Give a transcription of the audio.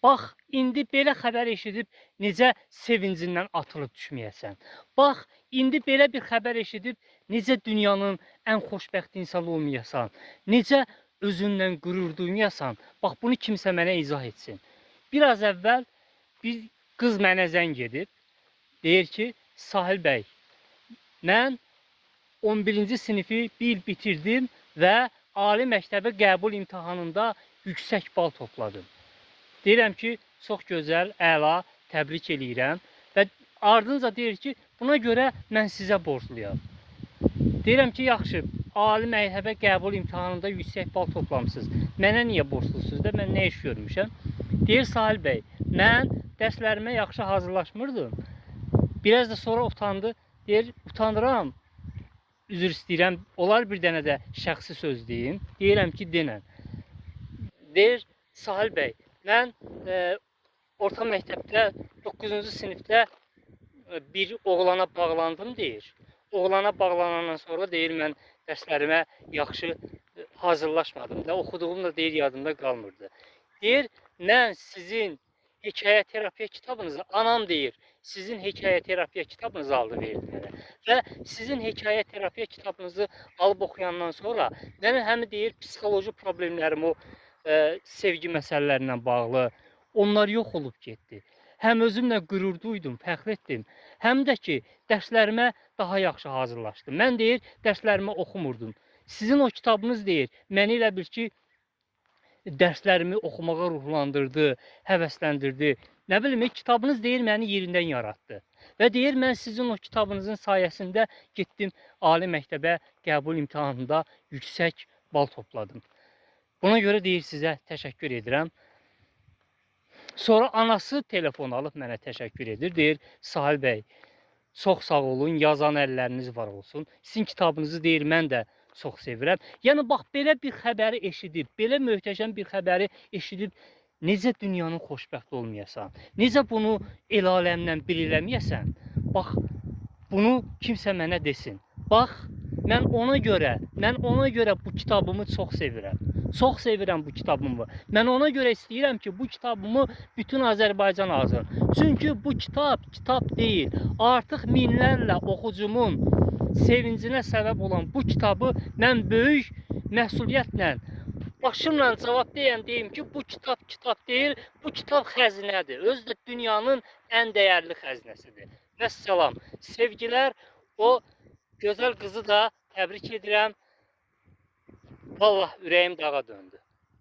Bax, indi belə xəbər eşidib necə sevincindən atılıb düşməyəsən. Bax, indi belə bir xəbər eşidib necə dünyanın ən xoşbəxt insanı olmayasan. Necə özündən qürur duymayasan. Bax, bunu kimsə mənə izah etsin. Biraz əvvəl bir qız mənə zəng edib. Deyir ki, Sahil bəy, mən 11-ci sinifi bir il bitirdim və ali məktəbə qəbul imtahanında yüksək bal topladım. Deyirəm ki, çox gözəl, əla, təbrik eləyirəm və ardınca deyir ki, buna görə mən sizə borcluyam. Deyirəm ki, yaxşı, ali məktəbə qəbul imtahanında yüksək bal toplamısınız. Mənə niyə borclusunuz da, mən nə iş görmüşəm? Deyir Sahil bəy, mən dərslərimə yaxşı hazırlaşmırdım. Biraz da sonra utandı. Deyir, utanıram, üzr istəyirəm, olar bir dənə də şəxsi söz deyim. Deyirəm ki, denən. Deyir, Sahil bəy, mən orta məktəbdə 9-cu sinifdə bir oğlana bağlandım deyir. Oğlana bağlanandan sonra deyir, mən dərslərimə yaxşı hazırlaşmadım da, oxuduğum da deyir, yadımda qalmırdı. Deyir, mən sizin hekayə terapiya kitabınızı, anam deyir, sizin hekayə terapiya kitabınızı aldı verdi mənə. Və sizin hekayə terapiya kitabınızı alıb oxuyandan sonra mənim həm deyir, psixoloji problemlərim, o sevgi məsələlərindən bağlı, onlar yox olub getdi. Həm özümlə qürur duydum, fəxr etdim. Həm də ki, dərslərimə daha yaxşı hazırlaşdım. Mən deyir, dərslərimi oxumurdum. Sizin o kitabınız deyir, məni elə bil ki, dərslərimi oxumağa ruhlandırdı, həvəsləndirdi. Nə bilim, kitabınız deyir, məni yerindən yaratdı. Və deyir, mən sizin o kitabınızın sayəsində getdim, ali məktəbə qəbul imtahanında yüksək bal topladım. Buna görə deyir, sizə təşəkkür edirəm. Sonra anası telefon alıb mənə təşəkkür edir. Deyir, Sahil bəy, çox sağ olun, yazan əlləriniz var olsun. Sizin kitabınızı deyir, mən də çox sevirəm. Yəni, bax, belə bir xəbəri eşidib, belə möhtəşəm bir xəbəri eşidib, necə dünyanın xoşbəxt olmayasan, necə bunu el aləmdən bir eləməyəsən, bax, bunu kimsə mənə desin. Bax, mən ona görə bu kitabımı çox sevirəm. Çox sevirəm bu kitabımı. Mən ona görə istəyirəm ki, bu kitabımı bütün Azərbaycan alsın. Çünki bu kitab deyil. Artıq minlərlə oxucumun sevincinə səbəb olan bu kitabı mən böyük məsuliyyətlə, başımla cavab deyim ki, bu kitab deyil, bu kitab xəzinədir. Özü də dünyanın ən dəyərli xəzinəsidir. Vəssalam, sevgilər, o gözəl qızı da təbrik edirəm. Vallahi ürəyim dağa döndü.